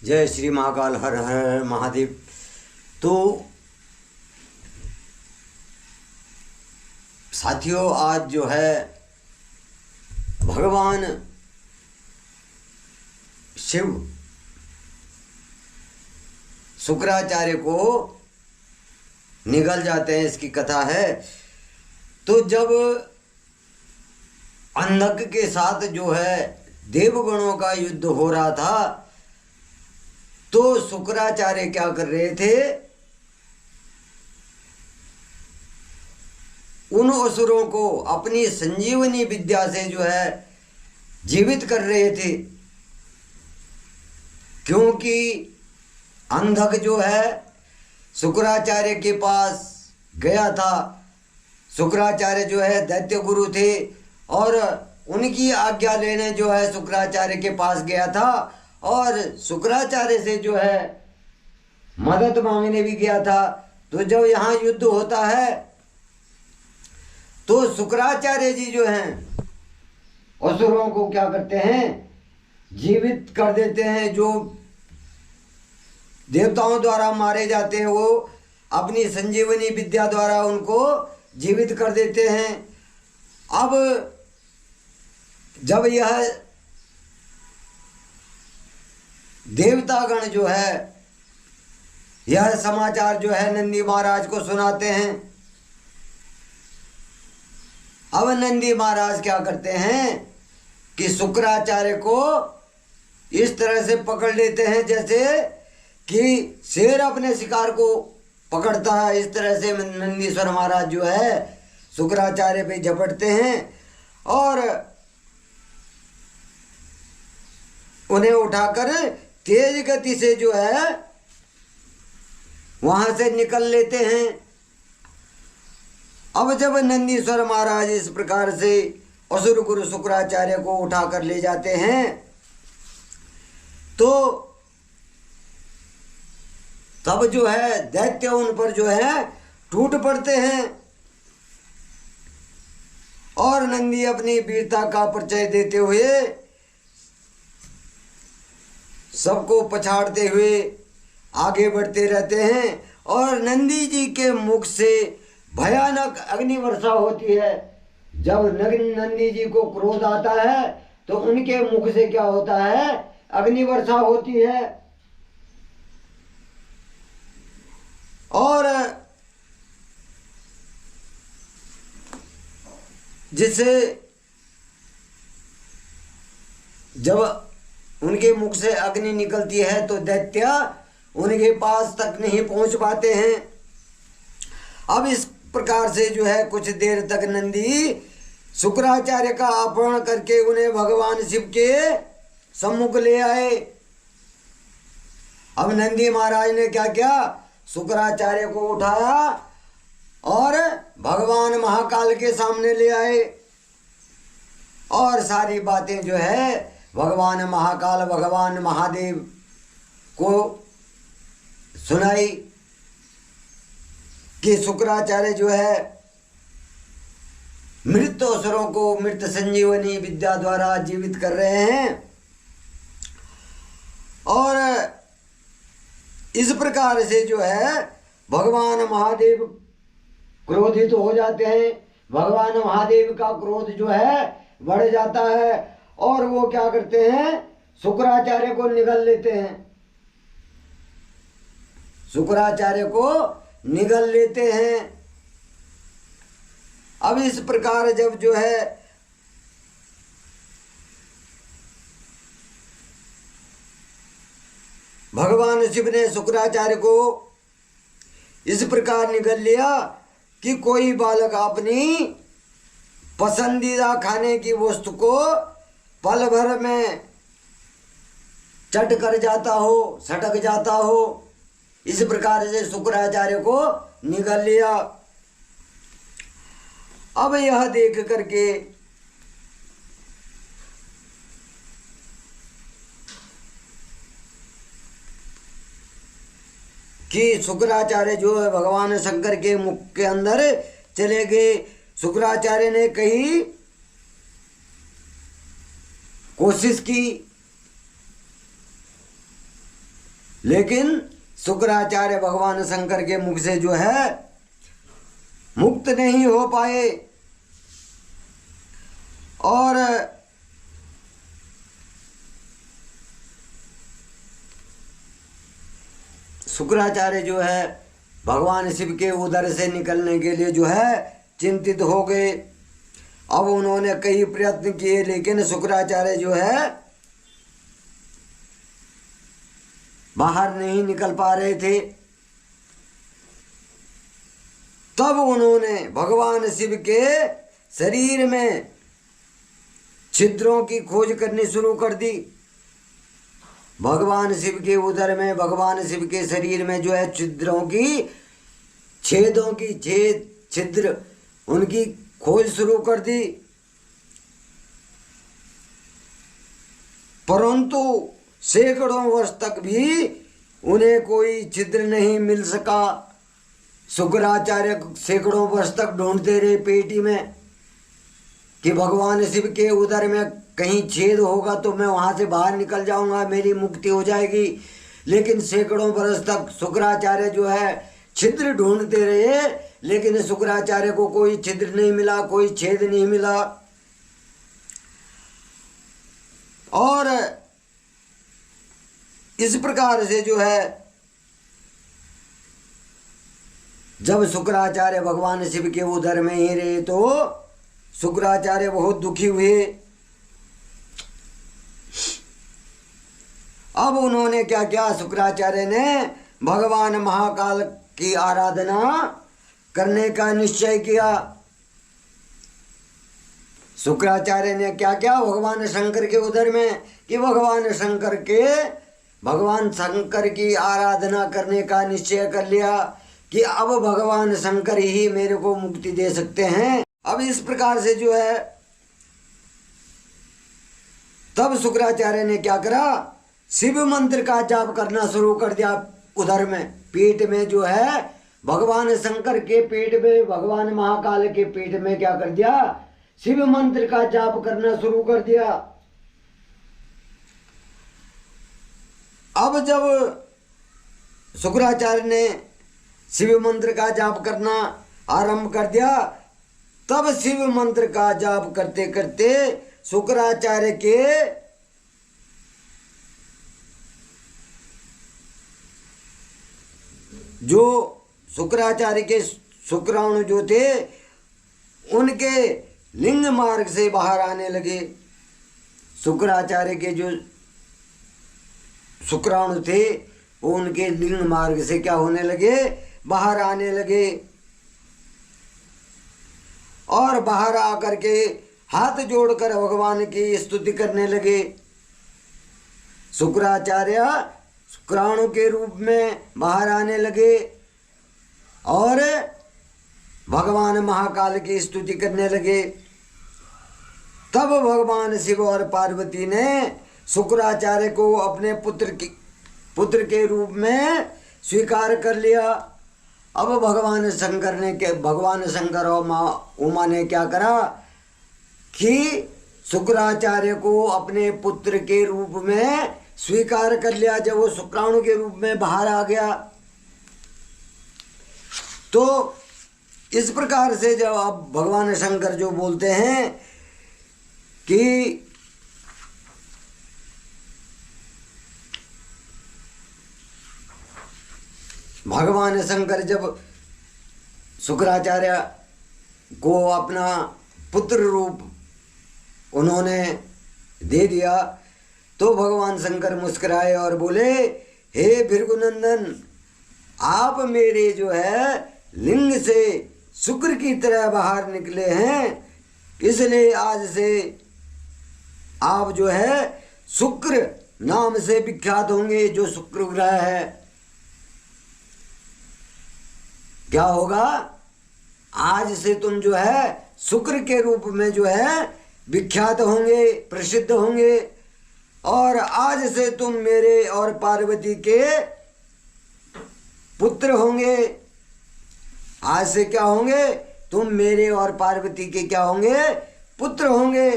जय श्री महाकाल, हर हर महादेव। तो साथियों, आज जो है भगवान शिव शुक्राचार्य को निगल जाते हैं, इसकी कथा है। तो जब अंधक के साथ जो है देवगणों का युद्ध हो रहा था, तो शुक्राचार्य क्या कर रहे थे, उन असुरों को अपनी संजीवनी विद्या से जो है जीवित कर रहे थे। क्योंकि अंधक जो है शुक्राचार्य के पास गया था। शुक्राचार्य जो है दैत्य गुरु थे और उनकी आज्ञा लेने जो है शुक्राचार्य के पास गया था और शुक्राचार्य से जो है मदद मांगने भी गया था। तो जब यहाँ युद्ध होता है तो शुक्राचार्य जी जो हैं असुरों को क्या करते हैं, जीवित कर देते हैं। जो देवताओं द्वारा मारे जाते हैं वो अपनी संजीवनी विद्या द्वारा उनको जीवित कर देते हैं। अब जब यह देवतागण जो है यह समाचार जो है नंदी महाराज को सुनाते हैं। अब नंदी महाराज क्या करते हैं कि शुक्राचार्य को इस तरह से पकड़ लेते हैं जैसे कि शेर अपने शिकार को पकड़ता है। इस तरह से नंदीश्वर महाराज जो है शुक्राचार्य पे झपटते हैं और उन्हें उठाकर तेज गति से जो है वहां से निकल लेते हैं। अब जब नंदीश्वर महाराज इस प्रकार से असुर गुरु शुक्राचार्य को उठाकर ले जाते हैं तो तब जो है दैत्य उन पर जो है टूट पड़ते हैं और नंदी अपनी वीरता का परिचय देते हुए सबको पछाड़ते हुए आगे बढ़ते रहते हैं। और नंदी जी के मुख से भयानक अग्नि वर्षा होती है। जब नंदी जी को क्रोध आता है तो उनके मुख से क्या होता है, अग्नि वर्षा होती है। और जिससे जब उनके मुख से अग्नि निकलती है तो दैत्य उनके पास तक नहीं पहुंच पाते हैं। अब इस प्रकार से जो है कुछ देर तक नंदी शुक्राचार्य का अपहरण करके उन्हें भगवान शिव के सम्मुख ले आए। अब नंदी महाराज ने क्या किया, शुक्राचार्य को उठाया और भगवान महाकाल के सामने ले आए और सारी बातें जो है भगवान महाकाल भगवान महादेव को सुनाई कि शुक्राचार्य जो है मृत असुरों को मृत संजीवनी विद्या द्वारा जीवित कर रहे हैं। और इस प्रकार से जो है भगवान महादेव क्रोधित हो जाते हैं। भगवान महादेव का क्रोध जो है बढ़ जाता है और वो क्या करते हैं, शुक्राचार्य को निगल लेते हैं। शुक्राचार्य को निगल लेते हैं। अब इस प्रकार जब जो है भगवान शिव ने शुक्राचार्य को इस प्रकार निगल लिया कि कोई बालक अपनी पसंदीदा खाने की वस्तु को पल भर में चट कर जाता हो, सटक जाता हो। इस प्रकार से शुक्राचार्य को निगल लिया। अब यह देख करके कि शुक्राचार्य जो है भगवान शंकर के मुख के अंदर चले गए। शुक्राचार्य ने कई कोशिश की लेकिन शुक्राचार्य भगवान शंकर के मुख से जो है मुक्त नहीं हो पाए। और शुक्राचार्य जो है भगवान शिव के उदर से निकलने के लिए जो है चिंतित हो गए। अब उन्होंने कई प्रयत्न किए, लेकिन शुक्राचार्य जो है बाहर नहीं निकल पा रहे थे। तब उन्होंने भगवान शिव के शरीर में छिद्रों की खोज करनी शुरू कर दी। भगवान शिव के उदर में, भगवान शिव के शरीर में जो है छिद्रों की, छेदों की, छिद्र उनकी खोज शुरू कर दी। परंतु सैकड़ों वर्ष तक भी उन्हें कोई छिद्र नहीं मिल सका। शुक्राचार्य सैकड़ों वर्ष तक ढूंढते रहे पेटी में कि भगवान शिव के उदर में कहीं छेद होगा तो मैं वहां से बाहर निकल जाऊंगा, मेरी मुक्ति हो जाएगी। लेकिन सैकड़ों वर्ष तक शुक्राचार्य जो है छिद्र ढूंढते रहे, लेकिन शुक्राचार्य को कोई छिद्र नहीं मिला, कोई छेद नहीं मिला। और इस प्रकार से जो है जब शुक्राचार्य भगवान शिव के उदर में ही रहे तो शुक्राचार्य बहुत दुखी हुए। अब उन्होंने क्या किया, शुक्राचार्य ने भगवान महाकाल की आराधना करने का निश्चय किया। शुक्राचार्य ने क्या किया, भगवान शंकर के उदर में कि भगवान शंकर की आराधना करने का निश्चय कर लिया कि अब भगवान शंकर ही मेरे को मुक्ति दे सकते हैं। अब इस प्रकार से जो है तब शुक्राचार्य ने क्या करा, शिव मंत्र का जाप करना शुरू कर दिया। उधर में पेट में जो है भगवान शंकर के पेट में, भगवान महाकाल के पेट में क्या कर दिया, शिव मंत्र का जाप करना शुरू कर दिया। अब जब शुक्राचार्य ने शिव मंत्र का जाप करना आरंभ कर दिया, तब शिव मंत्र का जाप करते करते शुक्राचार्य के जो शुक्राचार्य के शुक्राणु जो थे उनके लिंग मार्ग से बाहर आने लगे। शुक्राचार्य के जो शुक्राणु थे वो उनके लिंग मार्ग से क्या होने लगे, बाहर आने लगे। और बाहर आकर के हाथ जोड़कर भगवान की स्तुति करने लगे। शुक्राचार्य शुक्राणु के रूप में बाहर आने लगे और भगवान महाकाल की स्तुति करने लगे। तब भगवान शिव और पार्वती ने शुक्राचार्य को अपने पुत्र के रूप में स्वीकार कर लिया। अब भगवान शंकर और माँ उमा ने क्या करा कि शुक्राचार्य को अपने पुत्र के रूप में स्वीकार कर लिया। जब वो शुक्राणु के रूप में बाहर आ गया तो इस प्रकार से जब अब भगवान शंकर जो बोलते हैं कि भगवान शंकर जब शुक्राचार्य को अपना पुत्र रूप उन्होंने दे दिया तो भगवान शंकर मुस्कुराए और बोले, हे भृगुनंदन, आप मेरे जो है लिंग से शुक्र की तरह बाहर निकले हैं, इसलिए आज से आप जो है शुक्र नाम से विख्यात होंगे। जो शुक्र ग्रह है क्या होगा, आज से तुम जो है शुक्र के रूप में जो है विख्यात होंगे, प्रसिद्ध होंगे। और आज से तुम मेरे और पार्वती के पुत्र होंगे। आज से क्या होंगे, तुम मेरे और पार्वती के क्या होंगे, पुत्र होंगे।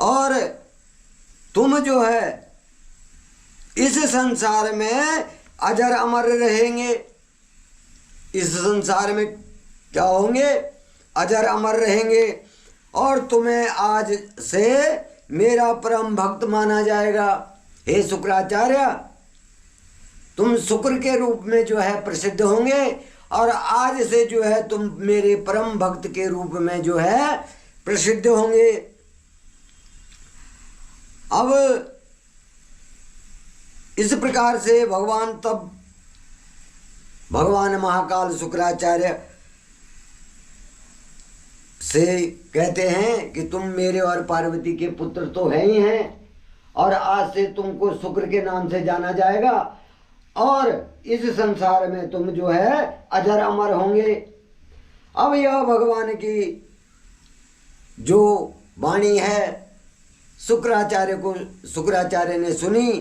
और तुम जो है इस संसार में अजर अमर रहेंगे। इस संसार में क्या होंगे? अजर अमर रहेंगे। और तुम्हें आज से मेरा परम भक्त माना जाएगा। हे शुक्राचार्य, तुम शुक्र के रूप में जो है प्रसिद्ध होंगे और आज से जो है तुम मेरे परम भक्त के रूप में जो है प्रसिद्ध होंगे। अब इस प्रकार से भगवान महाकाल शुक्राचार्य से कहते हैं कि तुम मेरे और पार्वती के पुत्र तो है ही हैं और आज से तुमको शुक्र के नाम से जाना जाएगा और इस संसार में तुम जो है अजर अमर होंगे। अब यह भगवान की जो वाणी है शुक्राचार्य ने सुनी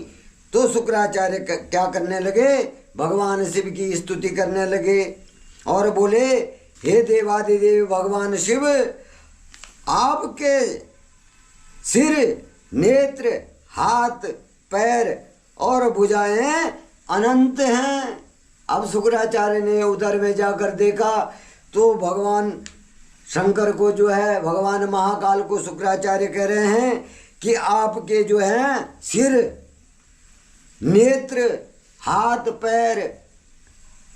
तो शुक्राचार्य क्या करने लगे? भगवान शिव की स्तुति करने लगे और बोले, हे देवादिदेव भगवान शिव, आपके सिर, नेत्र, हाथ, पैर और भुजाएं अनंत हैं। अब शुक्राचार्य ने उधर में जाकर देखा तो भगवान शंकर को जो है, भगवान महाकाल को शुक्राचार्य कह रहे हैं कि आपके जो है सिर, नेत्र, हाथ, पैर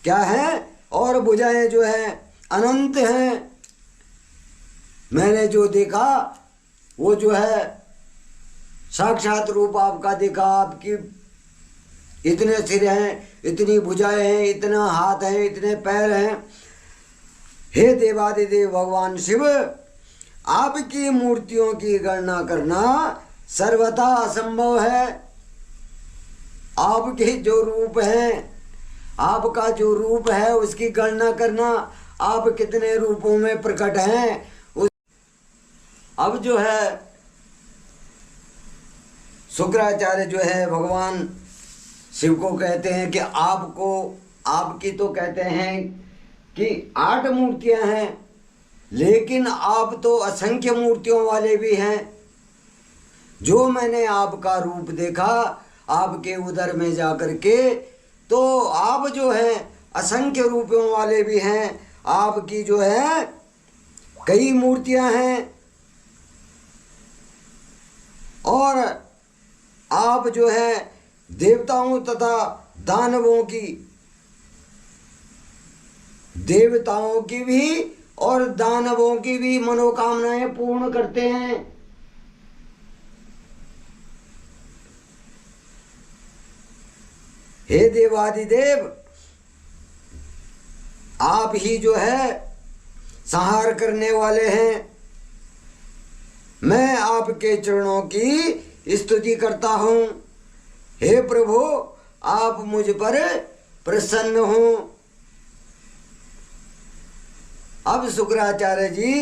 क्या है और भुजाएं जो है अनंत हैं। मैंने जो देखा वो जो है साक्षात रूप आपका देखा। आपकी इतने सिर हैं, इतनी भुजाएं हैं, इतना हाथ है, इतने पैर हैं। हे देवादिदेव भगवान शिव, आपकी मूर्तियों की गणना करना सर्वथा असंभव है। आपके जो रूप हैं, आपका जो रूप है उसकी गणना करना, आप कितने रूपों में प्रकट हैं। अब जो है शुक्राचार्य जो है भगवान शिव को कहते हैं कि आपकी तो कहते हैं कि 8 मूर्तियां हैं, लेकिन आप तो असंख्य मूर्तियों वाले भी हैं। जो मैंने आपका रूप देखा आपके उदर में जाकर के, तो आप जो है असंख्य रूपों वाले भी हैं। आपकी जो है कई मूर्तियां हैं और आप जो है देवताओं तथा देवताओं की भी और दानवों की भी मनोकामनाएं पूर्ण करते हैं। हे देवादिदेव, आप ही जो है संहार करने वाले हैं। मैं आपके चरणों की स्तुति करता हूँ। हे प्रभु, आप मुझ पर प्रसन्न हो। अब शुक्राचार्य जी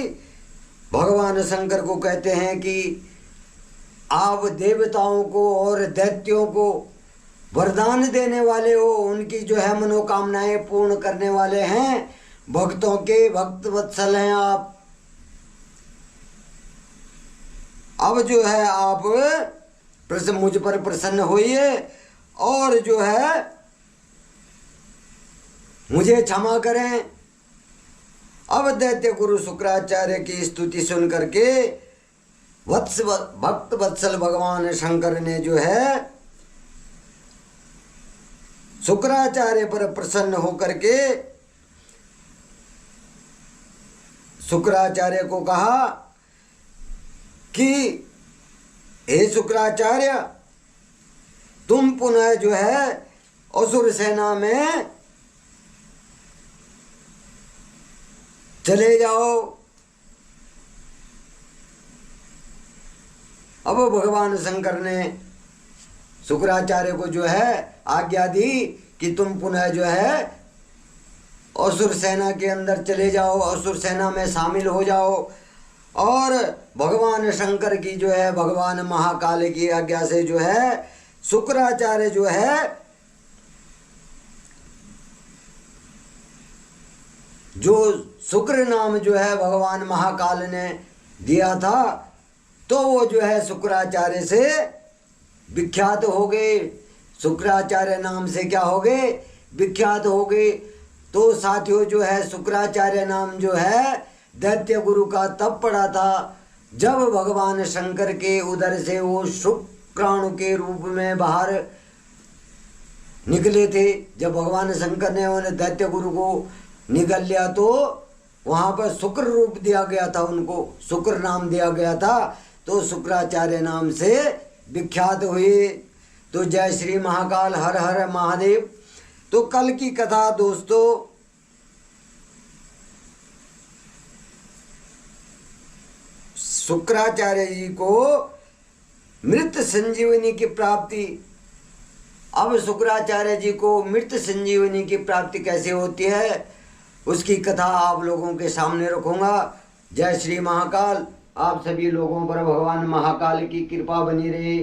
भगवान शंकर को कहते हैं कि आप देवताओं को और दैत्यों को वरदान देने वाले हो, उनकी जो है मनोकामनाएं पूर्ण करने वाले हैं, भक्तों के भक्त वत्सल हैं आप। अब जो है आप मुझ पर प्रसन्न होइए और जो है मुझे क्षमा करें। अब दैत्य गुरु शुक्राचार्य की स्तुति सुन करके भक्त वत्सल भगवान शंकर ने जो है शुक्राचार्य पर प्रसन्न होकर के शुक्राचार्य को कहा कि हे शुक्राचार्य, तुम पुनः जो है असुर सेना में चले जाओ। अब भगवान शंकर ने शुक्राचार्य को जो है आज्ञा दी कि तुम पुनः जो है असुर सेना के अंदर चले जाओ, असुर सेना में शामिल हो जाओ। और भगवान शंकर की जो है भगवान महाकाल की आज्ञा से जो है शुक्राचार्य जो है जो शुक्र नाम जो है भगवान महाकाल ने दिया था, तो वो जो है शुक्राचार्य से विख्यात हो गए। शुक्राचार्य नाम से क्या हो गए, विख्यात हो गए। तो साथियों जो है शुक्राचार्य नाम जो है दैत्य गुरु का तब पड़ा था जब भगवान शंकर के उधर से वो शुक्राणु के रूप में बाहर निकले थे। जब भगवान शंकर ने उन्हें दैत्य गुरु को निगल लिया तो वहाँ पर शुक्र रूप दिया गया था, उनको शुक्र नाम दिया गया था, तो शुक्राचार्य नाम से विख्यात हुए। तो जय श्री महाकाल, हर हर महादेव। तो कल की कथा दोस्तों शुक्राचार्य जी को मृत संजीवनी की प्राप्ति। अब शुक्राचार्य जी को मृत संजीवनी की प्राप्ति कैसे होती है उसकी कथा आप लोगों के सामने रखूंगा। जय श्री महाकाल। आप सभी लोगों पर भगवान महाकाल की कृपा बनी रहे।